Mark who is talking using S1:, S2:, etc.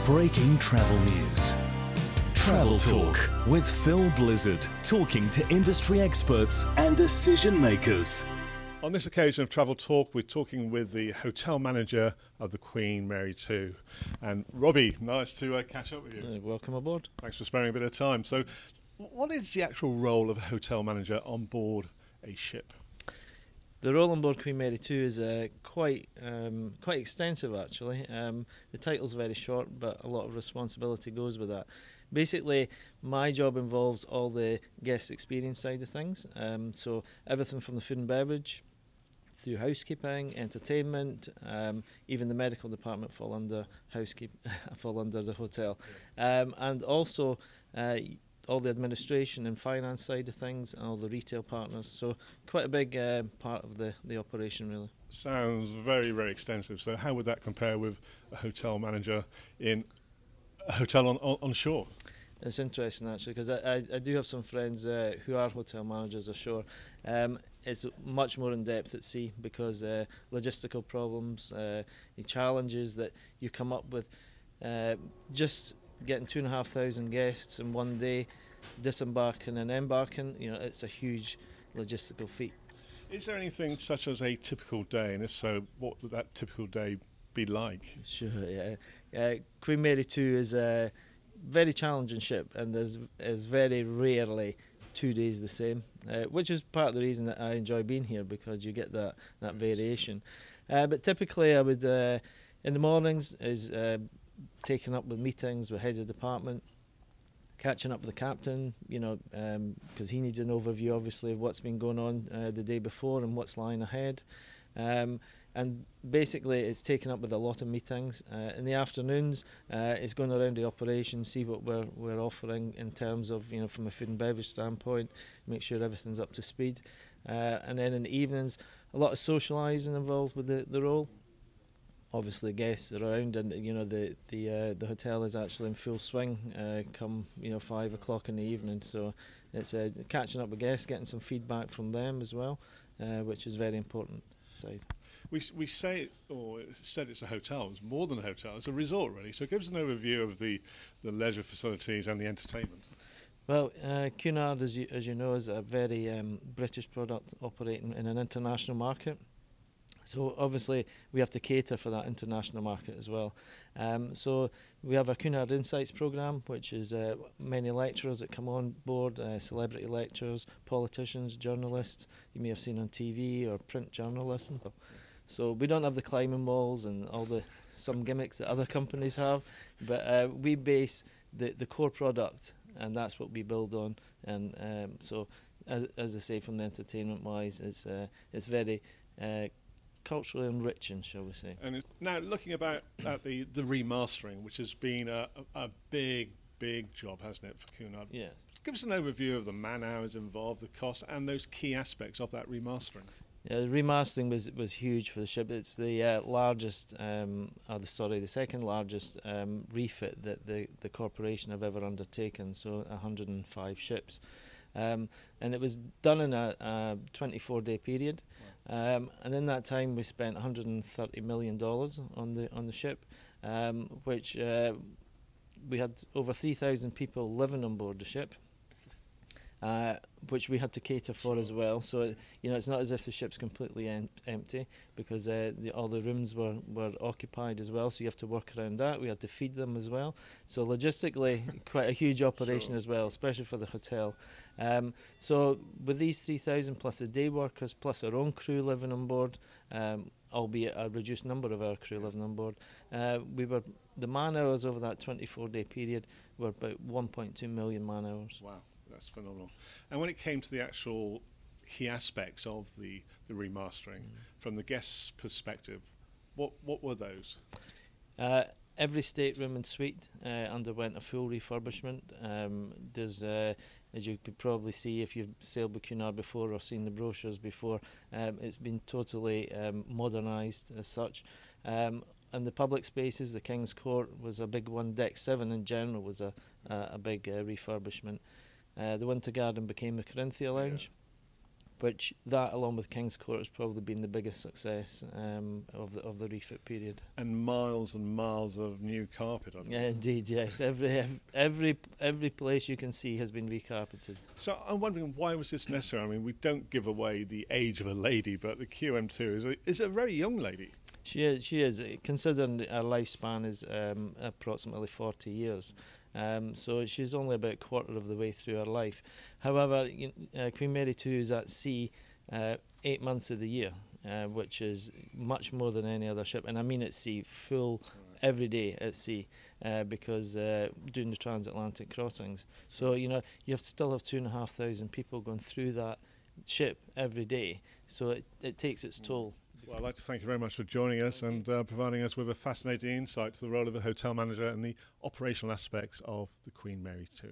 S1: Breaking travel news. Travel Talk with Phil Blizzard, talking to industry experts and decision makers.
S2: On this occasion of Travel Talk, we're talking with the hotel manager of the Queen Mary II. And Robbie, nice to catch up with you.
S3: Welcome aboard.
S2: Thanks for sparing a bit of time. So, what is the actual role of a hotel manager on board a ship?
S3: The role on board Queen Mary II is quite extensive, actually. The title's very short, but a lot of responsibility goes with that. Basically, my job involves all the guest experience side of things. So everything from the food and beverage, through housekeeping, entertainment, even the medical department fall under fall under the hotel, and also all the administration and finance side of things, and all the retail partners. So quite a big part of the operation, really.
S2: Sounds very, very extensive. So how would that compare with a hotel manager in a hotel on shore?
S3: It's interesting, actually, because I do have some friends who are hotel managers ashore. It's much more in depth at sea because logistical problems, the challenges that you come up with, just getting 2,500 guests in one day, disembarking and embarking, it's a huge logistical feat.
S2: Is there anything such as a typical day, and if so, what would that typical day be like?
S3: Sure, yeah. Queen Mary II is a very challenging ship, and is very rarely 2 days the same, which is part of the reason that I enjoy being here, because you get that variation. But typically I would, in the mornings, is taken up with meetings with heads of department, catching up with the captain, because he needs an overview, obviously, of what's been going on the day before and what's lying ahead. And basically it's taken up with a lot of meetings. In the afternoons, it's going around the operation, see what we're offering in terms of, from a food and beverage standpoint, make sure everything's up to speed. And then in the evenings, a lot of socialising involved with the role. Obviously guests are around, and the hotel is actually in full swing come 5 o'clock in the evening, so it's catching up with guests, getting some feedback from them as well, which is very important.
S2: We say, or said it's a hotel. It's more than a hotel. It's a resort, really. So give us an overview of the leisure facilities and the entertainment.
S3: Well, Cunard, as you know, is a very British product operating in an international market. So obviously we have to cater for that international market as well. So we have our Cunard Insights programme, which is many lecturers that come on board, celebrity lecturers, politicians, journalists you may have seen on TV, or print journalism. So we don't have the climbing walls and some gimmicks that other companies have, but we base the core product, and that's what we build on. And so as I say, from the entertainment wise, it's very culturally enriching, shall we say.
S2: And now looking at the remastering, which has been a big job, hasn't it, for Cunard?
S3: Yes.
S2: Give us an overview of the man hours involved, the cost, and those key aspects of that remastering.
S3: Yeah, the remastering was huge for the ship. It's the the second largest refit that the corporation have ever undertaken. So 105 ships, and it was done in a 24-day period. And in that time, we spent $130 million on the ship, which we had over 3,000 people living on board the ship, which we had to cater for as well. So it's not as if the ship's completely empty, because all the rooms were occupied as well. So you have to work around that. We had to feed them as well. So logistically, quite a huge operation as well, especially for the hotel. So with these 3,000 plus the day workers, plus our own crew living on board, albeit a reduced number of our crew living on board, the man hours over that 24-day period were about 1.2 million man hours.
S2: Wow. That's phenomenal. And when it came to the actual key aspects of the remastering, from the guest's perspective, what were those?
S3: Every stateroom and suite underwent a full refurbishment. There's, as you could probably see if you've sailed with Cunard before or seen the brochures before, it's been totally modernised as such. And the public spaces, the King's Court was a big one. Deck 7 in general was a big refurbishment. The Winter Garden became the Corinthia Lounge. which that, along with King's Court, has probably been the biggest success of the refit period.
S2: And miles of new carpet on it.
S3: Yeah, indeed, yes. Every place you can see has been recarpeted.
S2: So I'm wondering, why was this necessary? I mean, we don't give away the age of a lady, but the QM2 is a very young lady.
S3: She is. Considering her lifespan is approximately 40 years. So she's only about a quarter of the way through her life. However, Queen Mary 2 is at sea 8 months of the year, which is much more than any other ship. And I mean at sea, full every day at sea, because doing the transatlantic crossings. So, you still have 2,500 people going through that ship every day. So it takes its toll.
S2: Well, I'd like to thank you very much for joining us and providing us with a fascinating insight to the role of a hotel manager and the operational aspects of the Queen Mary 2.